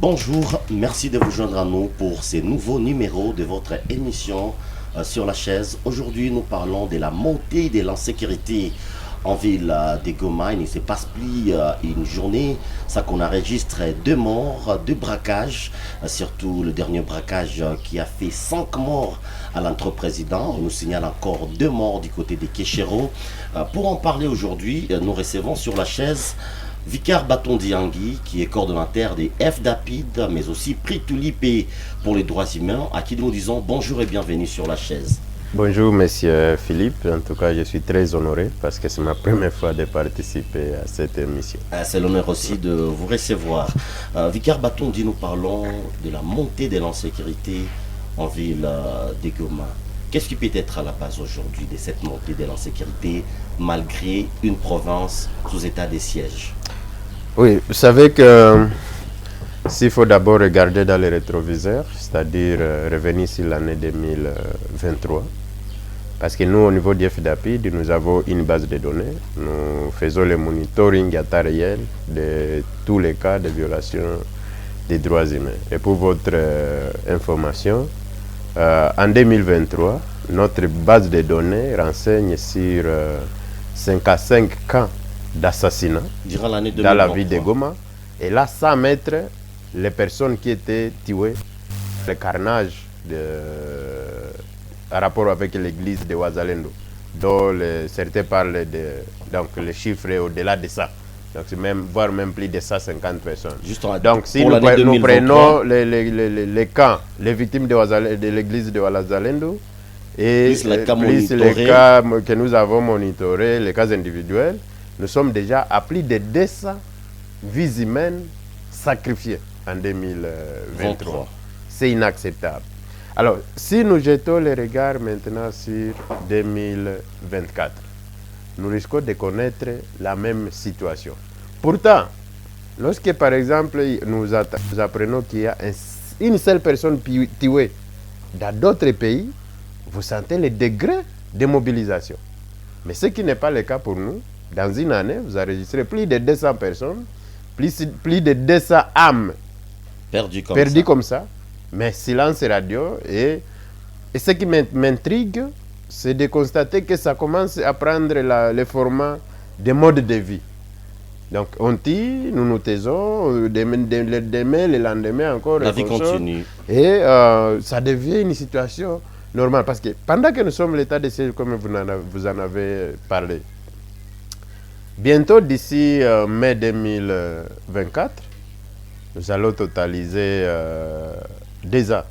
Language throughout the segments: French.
Bonjour, merci de vous joindre à nous pour ces nouveaux numéros de votre émission sur la chaise. Aujourd'hui, nous parlons de la montée de l'insécurité en ville de Goma. Il ne se passe plus une journée sans qu'on enregistre 2 morts, 2 braquages, surtout le dernier braquage qui a fait 5 morts à l'entre-président. On nous signale encore 2 morts du côté de Kéchéro. Pour en parler aujourd'hui, nous recevons sur la chaise Vicar Baton-Diangui, qui est coordonnateur des FDAPID, mais aussi prix Tulipé pour les droits humains, à qui nous disons bonjour et bienvenue sur la chaise. Bonjour monsieur Philippe, en tout cas je suis très honoré parce que c'est ma première fois de participer à cette émission. C'est l'honneur aussi de vous recevoir. Vicar Baton-Diangui, nous parlons de la montée de l'insécurité en ville de Goma. Qu'est-ce qui peut être à la base aujourd'hui de cette montée de l'insécurité malgré une province sous état de siège? Oui, vous savez que s'il faut d'abord regarder dans les rétroviseurs, c'est-à-dire revenir sur l'année 2023, parce que nous, au niveau du FDAPID, nous avons une base de données. Nous faisons le monitoring à temps réel de tous les cas de violation des droits humains. Et pour votre information, en 2023, notre base de données renseigne sur 55 cas d'assassinat dans la ville de Goma. Et là, sans mettre les personnes qui étaient tuées, le carnage en rapport avec l'église de Ouazalendo, dont certains parlent donc les chiffres au-delà de ça. Donc, voire même plus de 150 personnes. Donc, si nous prenons les cas, les victimes de l'église de Ouazalendo, et plus les cas que nous avons monitorés, les cas individuels, nous sommes déjà à plus de 200 vies humaines sacrifiées en 2023. C'est inacceptable. Alors, si nous jetons les regards maintenant sur 2024, nous risquons de connaître la même situation. Pourtant, lorsque par exemple nous apprenons qu'il y a une seule personne tuée dans d'autres pays, vous sentez le degré de mobilisation. Mais ce qui n'est pas le cas pour nous. Dans une année, vous enregistrez plus de 200 personnes, plus de 200 âmes perdues comme ça. Mais silence radio. Et ce qui m'intrigue, c'est de constater que ça commence à prendre le format des modes de vie. Donc on tire, nous nous taisons, demain, le lendemain encore. La vie continue. Et ça devient une situation normale. Parce que pendant que nous sommes l'état de siège, comme vous en avez parlé, bientôt d'ici mai 2024, nous allons totaliser 2 ans.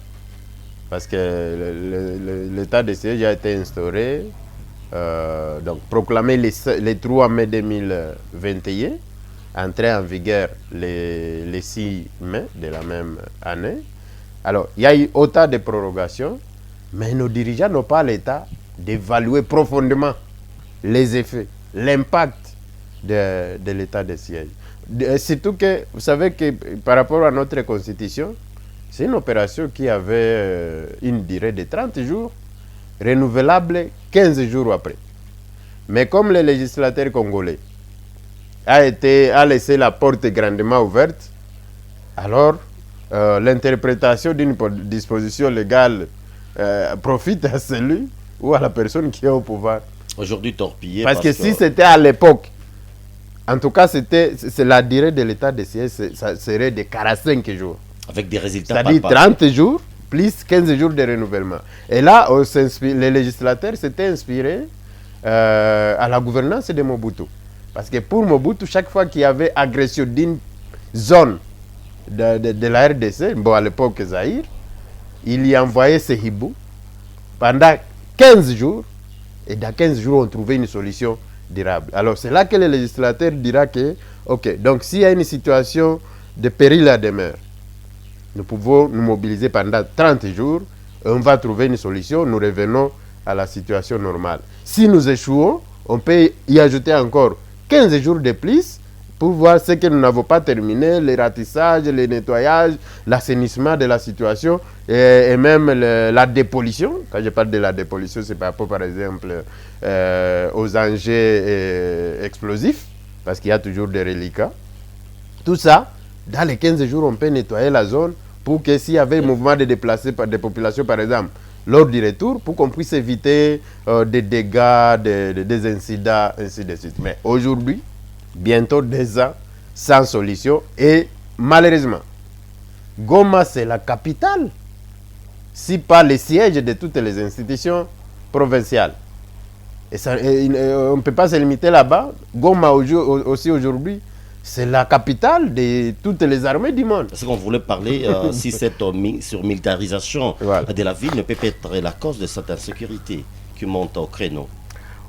Parce que l'état de siège a été instauré, donc proclamé le 3 mai 2021, entré en vigueur le 6 mai de la même année. Alors, il y a eu autant de prorogations, mais nos dirigeants n'ont pas l'état d'évaluer profondément les effets, l'impact de l'état de siège. Surtout que, vous savez que par rapport à notre constitution, c'est une opération qui avait une durée de 30 jours, renouvelable 15 jours après. Mais comme le législateur congolais a laissé la porte grandement ouverte, alors l'interprétation d'une disposition légale profite à celui ou à la personne qui est au pouvoir. Aujourd'hui torpillé. Parce que si c'était à l'époque, en tout cas, c'est la durée de l'état de siège, ça serait de 45 jours. Avec des résultats. C'est-à-dire 30 jours plus 15 jours de renouvellement. Et là, les législateurs s'étaient inspirés à la gouvernance de Mobutu. Parce que pour Mobutu, chaque fois qu'il y avait agression d'une zone de la RDC, bon, à l'époque Zaïre, il y envoyait ses hiboux pendant 15 jours. Et dans 15 jours, on trouvait une solution durable. Alors, c'est là que le législateur dira que, ok, donc s'il y a une situation de péril à demeure, nous pouvons nous mobiliser pendant 30 jours, on va trouver une solution, nous revenons à la situation normale. Si nous échouons, on peut y ajouter encore 15 jours de plus pour voir ce que nous n'avons pas terminé, le ratissage, le nettoyage, l'assainissement de la situation et même la dépollution. Quand je parle de la dépollution, c'est par rapport, par exemple, aux engins explosifs, parce qu'il y a toujours des reliquats. Tout ça, dans les 15 jours, on peut nettoyer la zone pour que s'il y avait un mouvement de déplacés par des populations, par exemple, lors du retour, pour qu'on puisse éviter des dégâts, des incidents, ainsi de suite. Mais aujourd'hui, bientôt 2 ans sans solution. Et malheureusement, Goma, c'est la capitale, si pas le siège de toutes les institutions provinciales. Et on ne peut pas se limiter là-bas. Goma aussi aujourd'hui, c'est la capitale de toutes les armées du monde. Parce qu'on voulait parler si cette surmilitarisation de la ville ne peut pas être la cause de cette insécurité qui monte au créneau.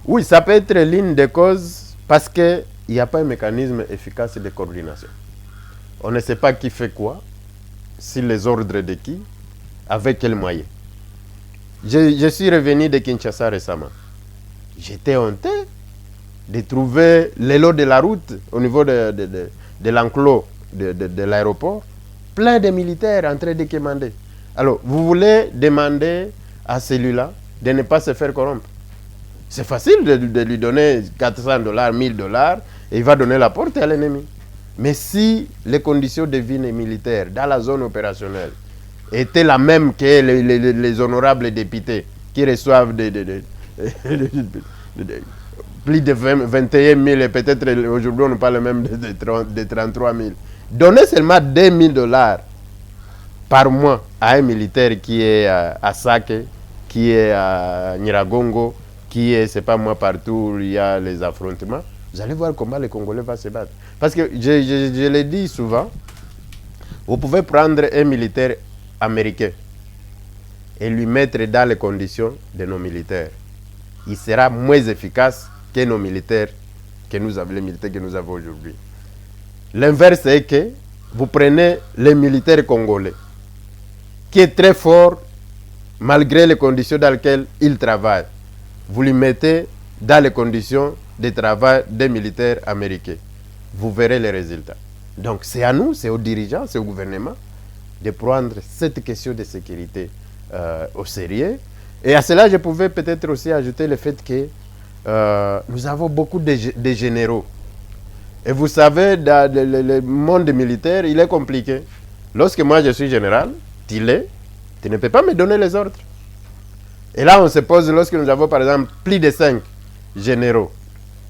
Oui, ça peut être l'une des causes parce qu'il n'y a pas un mécanisme efficace de coordination. On ne sait pas qui fait quoi, si les ordres de qui, avec quels moyens. Je suis revenu de Kinshasa récemment. J'étais honté de trouver le long de la route, au niveau de l'enclos de l'aéroport, plein de militaires en train de commander. Alors, vous voulez demander à celui-là de ne pas se faire corrompre. C'est facile de lui donner $400, $1000, et il va donner la porte à l'ennemi. Mais si les conditions de vie militaires dans la zone opérationnelle étaient la même que les honorables députés qui reçoivent plus de 21 000 et peut-être aujourd'hui on ne parle même de 33 000. Donnez seulement $2 000 par mois à un militaire qui est à Sake, qui est à Nyiragongo, qui est, c'est pas moi, partout où il y a les affrontements. Vous allez voir comment les Congolais vont se battre. Parce que je le dis souvent, vous pouvez prendre un militaire américain et lui mettre dans les conditions de nos militaires. Il sera moins efficace que nos militaires, que nous avons, les militaires que nous avons aujourd'hui. L'inverse est que vous prenez les militaires congolais, qui est très fort malgré les conditions dans lesquelles il travaille. Vous lui mettez dans les conditions de travail des militaires américains. Vous verrez les résultats. Donc c'est à nous, c'est aux dirigeants, c'est au gouvernement de prendre cette question de sécurité au sérieux. Et à cela, je pouvais peut-être aussi ajouter le fait que nous avons beaucoup de généraux. Et vous savez, dans le monde militaire, il est compliqué. Lorsque moi je suis général, tu ne peux pas me donner les ordres. Et là, on se pose, lorsque nous avons par exemple plus de 5 généraux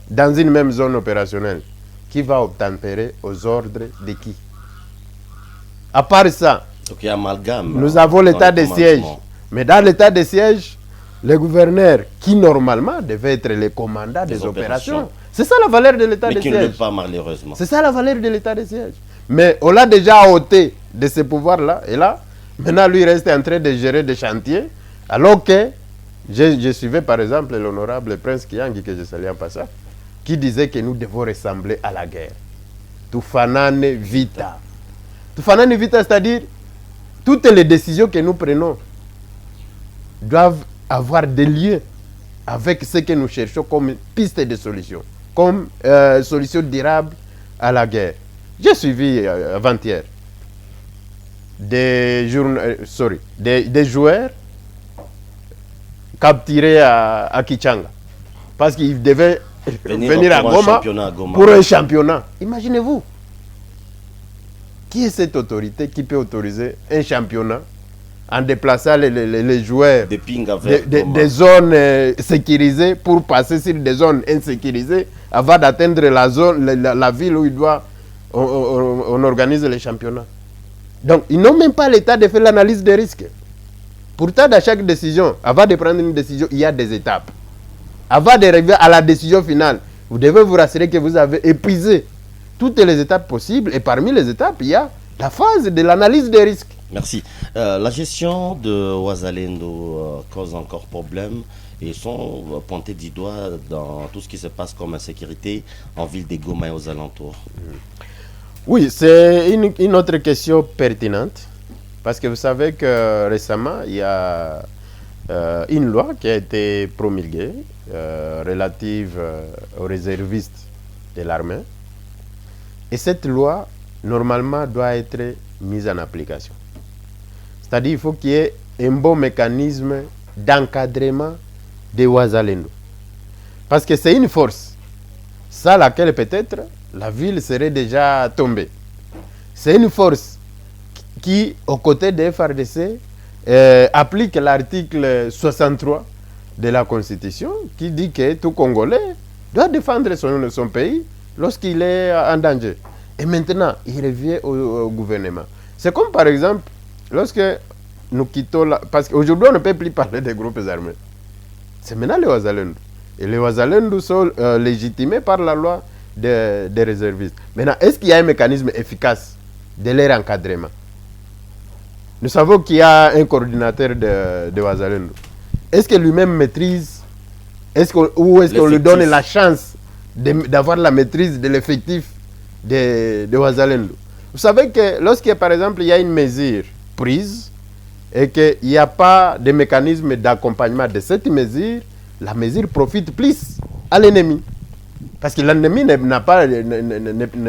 dans une même zone opérationnelle, qui va obtempérer aux ordres de qui? À part ça, donc, il y a amalgame, nous avons l'état de siège. Mais dans l'état de siège, le gouverneur, qui normalement devait être le commandant des opérations, c'est ça la valeur de l'état de siège. Mais qui ne l'est pas, malheureusement. C'est ça la valeur de l'état de siège. Mais on l'a déjà ôté de ce pouvoir-là. Et là, maintenant, lui reste en train de gérer des chantiers. Alors que je suivais par exemple l'honorable Prince Kiangi, que je salue en passant, qui disait que nous devons ressembler à la guerre. Tufanane vita. Tufanane vita, c'est-à-dire toutes les décisions que nous prenons doivent avoir des liens avec ce que nous cherchons comme piste de solution, comme solution durable à la guerre. J'ai suivi avant-hier des joueurs capturés à Kichanga parce qu'ils devaient venir à Goma pour un championnat. Imaginez-vous. Qui est cette autorité qui peut autoriser un championnat en déplaçant les joueurs des zones sécurisées pour passer sur des zones insécurisées avant d'atteindre la ville où on organise les championnats. Donc, ils n'ont même pas l'état de faire l'analyse des risques. Pourtant, dans chaque décision, avant de prendre une décision, il y a des étapes. Avant d'arriver à la décision finale, vous devez vous rassurer que vous avez épuisé toutes les étapes possibles. Et parmi les étapes, il y a la phase de l'analyse des risques. Merci. La gestion de Wazalendo cause encore problème et sont pointés du doigt dans tout ce qui se passe comme insécurité en ville de Goma et aux alentours. Oui, c'est une autre question pertinente. Parce que vous savez que récemment, il y a une loi qui a été promulguée relative aux réservistes de l'armée. Et cette loi, normalement, doit être mise en application. C'est-à-dire qu'il faut qu'il y ait un bon mécanisme d'encadrement des Wazalendo. Parce que c'est une force, sans laquelle peut-être la ville serait déjà tombée. c'est une force qui, aux côtés des FARDC, applique l'article 63 de la Constitution qui dit que tout Congolais doit défendre son pays lorsqu'il est en danger. Et maintenant, il revient au gouvernement. C'est comme par exemple, lorsque nous quittons parce qu'aujourd'hui on ne peut plus parler des groupes armés. C'est maintenant les Ouazalendou. Et les Ouazalendou sont légitimés par la loi des réservistes. Maintenant, est-ce qu'il y a un mécanisme efficace de leur encadrement? Nous savons qu'il y a un coordinateur de Ouazalendou. Est-ce que lui-même maîtrise, ou est-ce qu'on lui donne la chance d'avoir la maîtrise de l'effectif de Ouazalendou? Vous savez que lorsque, par exemple, il y a une mesure prise et qu'il n'y a pas de mécanisme d'accompagnement de cette mesure, la mesure profite plus à l'ennemi. Parce que l'ennemi n'est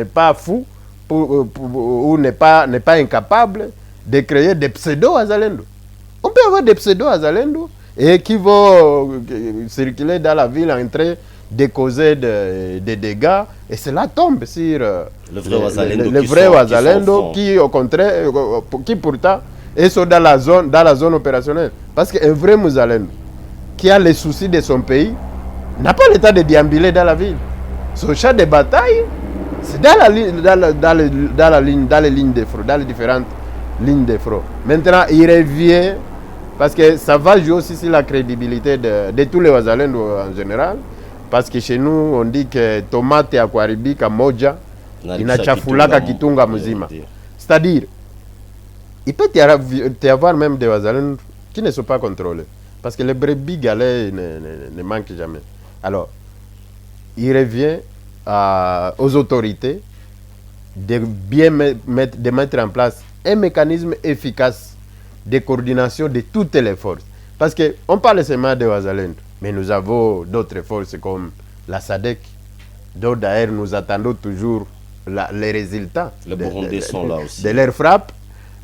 pas fou ou n'est pas incapable de créer des pseudo-Ouazalendou. On peut avoir des pseudo-Ouazalendou et qui vont circuler dans la ville en train de causer des dégâts, et cela tombe sur le vrai Ouazalendou qui, au contraire, qui pourtant sont dans la zone opérationnelle. Parce qu'un vrai Mouzalendou qui a les soucis de son pays n'a pas le temps de déambuler dans la ville. Son champ de bataille, c'est dans les lignes de front, dans les différentes lignes de front. Maintenant, il revient, parce que ça va jouer aussi sur la crédibilité de tous les Ouazalendou en général. Parce que chez nous, on dit que tomate ya kuharibika moja inachafulaka kitunga mzima. C'est-à-dire, il peut y avoir même des Ouazalendou qui ne sont pas contrôlés. Parce que les brebis galets ne manquent jamais. Alors, il revient aux autorités de mettre en place un mécanisme efficace de coordination de toutes les forces. Parce qu'on parle seulement de Ouazalendou, mais nous avons d'autres forces comme la SADC, dont d'ailleurs nous attendons toujours les résultats de leur frappe.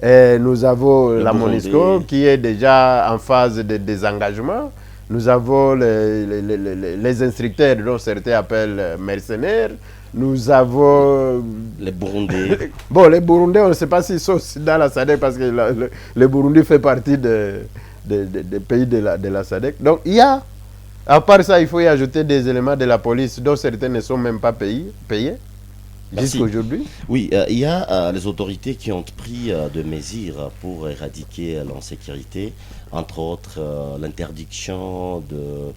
Et nous avons la MONUSCO qui est déjà en phase de désengagement. Nous avons les instructeurs dont certains appellent mercenaires. Nous avons les Burundais. Bon, les Burundais, on ne sait pas s'ils sont dans la SADC parce que le Burundi fait partie des pays de la SADC. Donc, il y a, à part ça, il faut y ajouter des éléments de la police dont certains ne sont même pas payés jusqu'à aujourd'hui. Oui, il y a les autorités qui ont pris des mesures pour éradiquer l'insécurité, entre autres l'interdiction de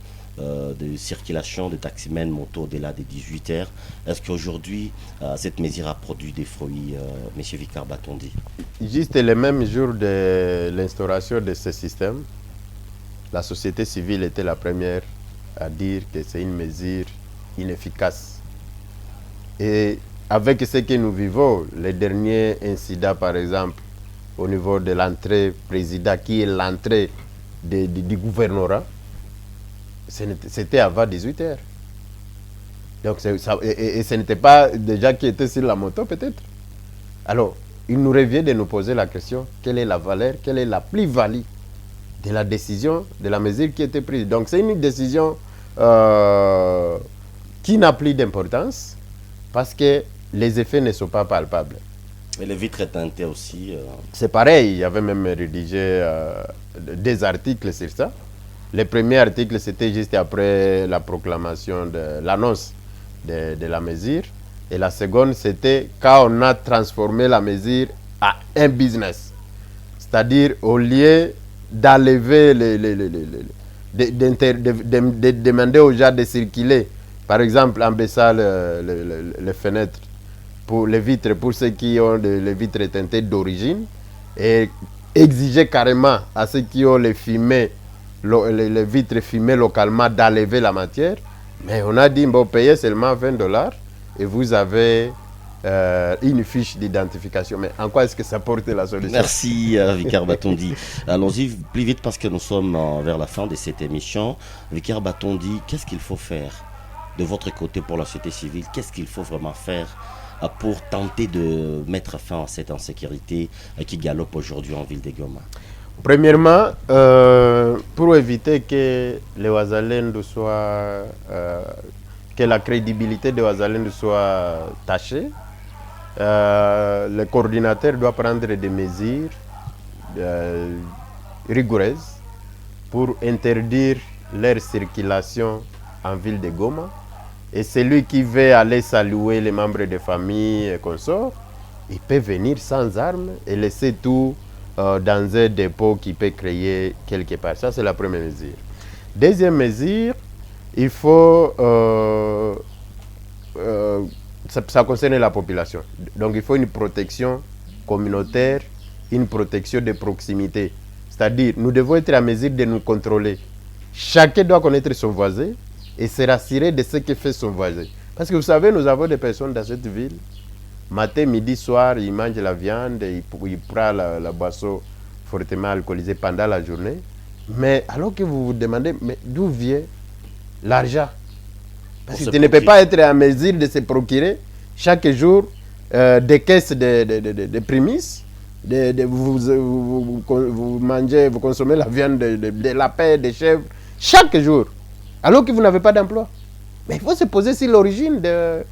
circulation de taximens moto au-delà des 18 heures. Est-ce qu'aujourd'hui, cette mesure a produit des fruits, M. Vicard Batondi? Juste le même jour de l'instauration de ce système, la société civile était la première à dire que c'est une mesure inefficace. Et avec ce que nous vivons, les derniers incidents, par exemple, au niveau de l'entrée président, qui est l'entrée du gouvernorat, c'était avant 18 heures. Donc, et ce n'était pas des gens qui étaient sur la moto, peut-être. Alors, il nous revient de nous poser la question, quelle est la valeur, quelle est la plus-value de la décision, de la mesure qui a été prise. Donc, c'est une décision qui n'a plus d'importance parce que les effets ne sont pas palpables. Et les vitres teintées aussi. C'est pareil, il y avait même rédigé des articles sur ça. Le premier article, c'était juste après la proclamation de l'annonce de la mesure. Et la seconde, c'était quand on a transformé la mesure à un business. C'est-à-dire, au lieu d'enlever, de demander aux gens de circuler, par exemple, en baissant les fenêtres, pour les vitres, pour ceux qui ont les vitres teintées d'origine, et exiger carrément à ceux qui ont les vitres fumées localement d'enlever la matière. Mais on a dit, bon, payez seulement $20 et vous avez une fiche d'identification. Mais en quoi est-ce que ça porte la solution? Merci, Vicard Batondi. Allons-y plus vite parce que nous sommes vers la fin de cette émission. Vicard Batondi, qu'est-ce qu'il faut faire de votre côté pour la société civile? Qu'est-ce qu'il faut vraiment faire pour tenter de mettre fin à cette insécurité qui galope aujourd'hui en ville de Goma? Premièrement, pour éviter que les Ouazalendou soient, que la crédibilité des Ouazalendou soit tachée, le coordinateur doit prendre des mesures rigoureuses pour interdire leur circulation en ville de Goma. Et celui qui veut aller saluer les membres de famille et consorts, il peut venir sans armes et laisser tout dans un dépôt qui peut créer quelque part. Ça, c'est la première mesure. Deuxième mesure, il faut... ça concerne la population. Donc, il faut une protection communautaire, une protection de proximité. C'est-à-dire, nous devons être à mesure de nous contrôler. Chacun doit connaître son voisin et se rassurer de ce que fait son voisin. Parce que vous savez, nous avons des personnes dans cette ville. Matin, midi, soir, ils mangent la viande, ils prennent la boisson fortement alcoolisée pendant la journée. Mais alors que vous vous demandez, mais d'où vient l'argent? Parce que tu ne peux pas être en mesure de se procurer chaque jour des caisses de prémices. Vous mangez, vous consommez la viande de lapin, de chèvre, chaque jour, alors que vous n'avez pas d'emploi. Mais il faut se poser sur l'origine de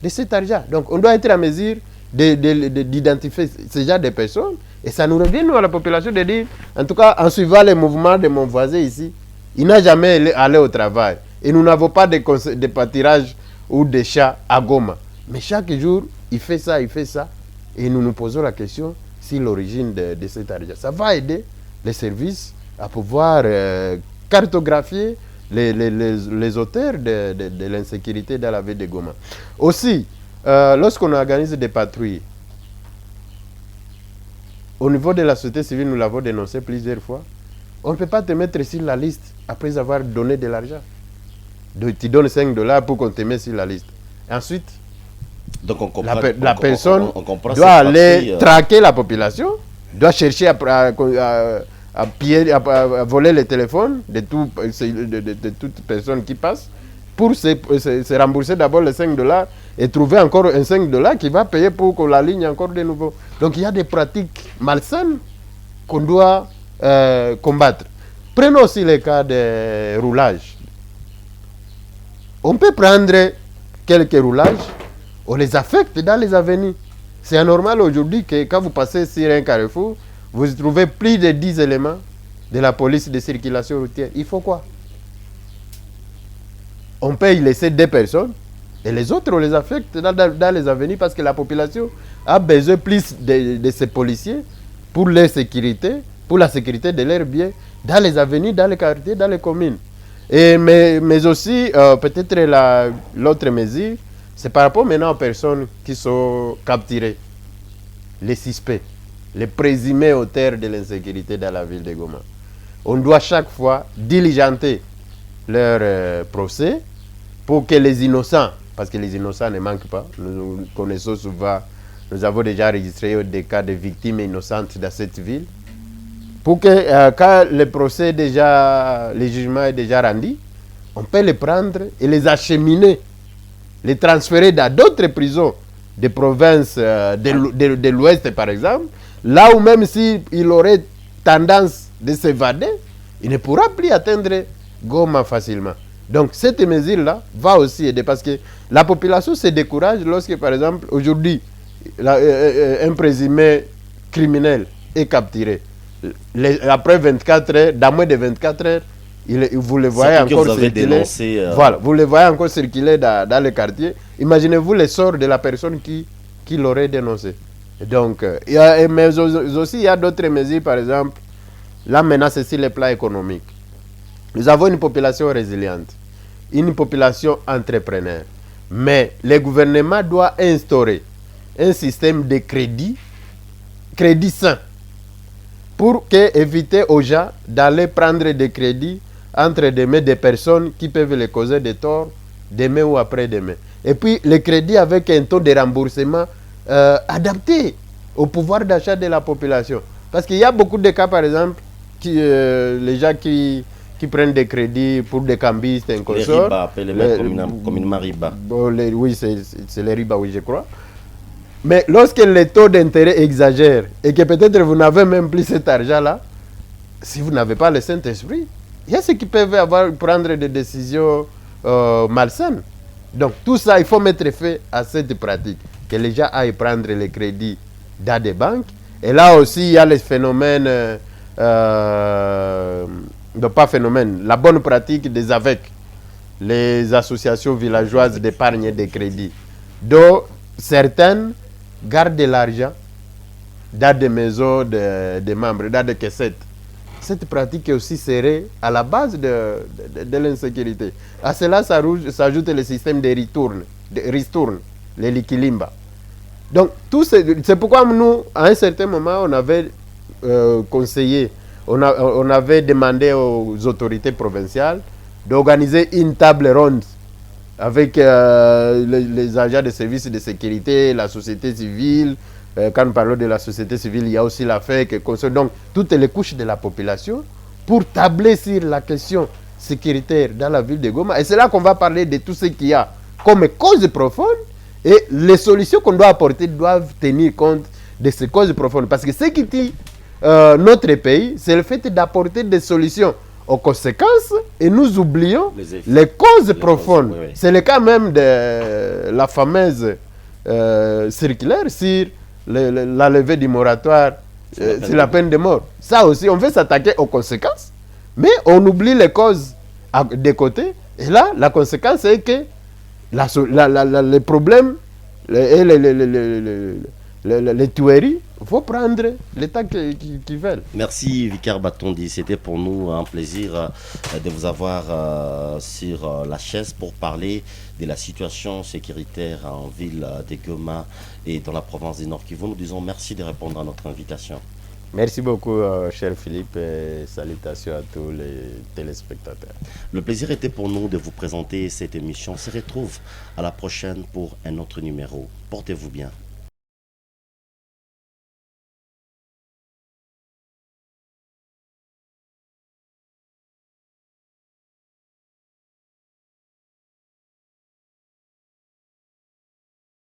cet argent. Donc, on doit être en mesure d'identifier ce genre de personnes. Et ça nous revient, nous, à la population, de dire, en tout cas, en suivant les mouvements de mon voisin ici, il n'a jamais allé au travail. Et nous n'avons pas de pâturage ou de chats à Goma. Mais chaque jour, il fait ça. Et nous nous posons la question sur l'origine de cet argent. Ça va aider les services à pouvoir cartographier les auteurs de l'insécurité dans la ville de Goma. Aussi, lorsqu'on organise des patrouilles, au niveau de la société civile, nous l'avons dénoncé plusieurs fois, on ne peut pas te mettre sur la liste après avoir donné de l'argent. Tu donnes $5 pour qu'on te mette sur la liste. Et ensuite, donc la personne doit aller traquer la population, doit chercher à voler les téléphones de toute personne qui passe pour se rembourser d'abord les $5 et trouver encore un $5 qui va payer pour qu'on la ligne encore de nouveau. Donc il y a des pratiques malsaines qu'on doit combattre. Prenons aussi le cas de roulage. On peut prendre quelques roulages, on les affecte dans les avenues. C'est anormal aujourd'hui que quand vous passez sur un carrefour, vous trouvez plus de 10 éléments de la police de circulation routière. Il faut quoi? On peut y laisser 2 personnes et les autres, on les affecte dans les avenues parce que la population a besoin plus de ces policiers pour leur sécurité, pour la sécurité de leurs biens, dans les avenues, dans les quartiers, dans les communes. Mais aussi, peut-être l'autre mesure, c'est par rapport maintenant aux personnes qui sont capturées, les suspects, les présumés auteurs de l'insécurité dans la ville de Goma. On doit chaque fois diligenter leur procès pour que les innocents, parce que les innocents ne manquent pas, nous connaissons souvent, nous avons déjà enregistré des cas de victimes innocentes dans cette ville, pour que quand le procès le jugement est déjà rendu, on peut les prendre et les acheminer, les transférer dans d'autres prisons des provinces de l'Ouest, par exemple, là où même s'il aurait tendance de s'évader, il ne pourra plus atteindre Goma facilement. Donc cette mesure-là va aussi aider parce que la population se décourage lorsque, par exemple, aujourd'hui, un présumé criminel est capturé. Après 24 heures, dans moins de 24 heures, vous le voyez encore circuler. Voilà, vous le voyez encore circuler dans le quartier. Imaginez-vous le sort de la personne qui l'aurait dénoncé. Donc, mais aussi, il y a d'autres mesures, par exemple, la menace sur le plan économique. Nous avons une population résiliente, une population entrepreneur. Mais le gouvernement doit instaurer un système de crédit sain, pour éviter aux gens d'aller prendre des crédits entre des mains des personnes qui peuvent les causer des torts demain ou après-demain. Et puis, les crédits avec un taux de remboursement adapté au pouvoir d'achat de la population. Parce qu'il y a beaucoup de cas, par exemple, les gens qui prennent des crédits pour des cambistes, un consort. Les RIBA, communément RIBA. Oui, c'est les RIBA, oui, je crois. Mais lorsque les taux d'intérêt exagèrent et que peut-être vous n'avez même plus cet argent-là, si vous n'avez pas le Saint-Esprit, il y a ceux qui peuvent prendre des décisions malsaines. Donc tout ça, il faut mettre fin à cette pratique. que les gens aillent prendre les crédits dans des banques. Et là aussi, il y a les phénomènes, pas phénomène, la bonne pratique des AVEC, les associations villageoises d'épargne et de crédit, dont certaines gardent de l'argent dans des maisons de membres, dans des caissettes. Cette pratique aussi serait à la base de l'insécurité. À cela s'ajoute le système de ristourne, les liquilimba. Donc, c'est pourquoi nous, à un certain moment, on avait conseillé, on avait demandé aux autorités provinciales d'organiser une table ronde avec les agents de services de sécurité, la société civile. Quand nous parlons de la société civile, il y a aussi la FEC, donc toutes les couches de la population, pour tabler sur la question sécuritaire dans la ville de Goma. Et c'est là qu'on va parler de tout ce qu'il y a comme cause profonde, et les solutions qu'on doit apporter doivent tenir compte de ces causes profondes. Parce que ce qui dit notre pays, c'est le fait d'apporter des solutions aux conséquences, et nous oublions les causes profondes. Oui. C'est le cas même de la fameuse circulaire sur la levée du moratoire sur la peine de mort. Ça aussi, on veut s'attaquer aux conséquences, mais on oublie les causes de côté. Et là, la conséquence est que les problèmes et les tueries, il faut prendre l'état qu'ils veulent. Merci Vicar Batondi, c'était pour nous un plaisir de vous avoir sur la chaise pour parler de la situation sécuritaire en ville de Goma et dans la province du Nord Kivu. Nous disons merci de répondre à notre invitation. Merci beaucoup, cher Philippe, et salutations à tous les téléspectateurs. Le plaisir était pour nous de vous présenter cette émission. On se retrouve à la prochaine pour un autre numéro. Portez-vous bien.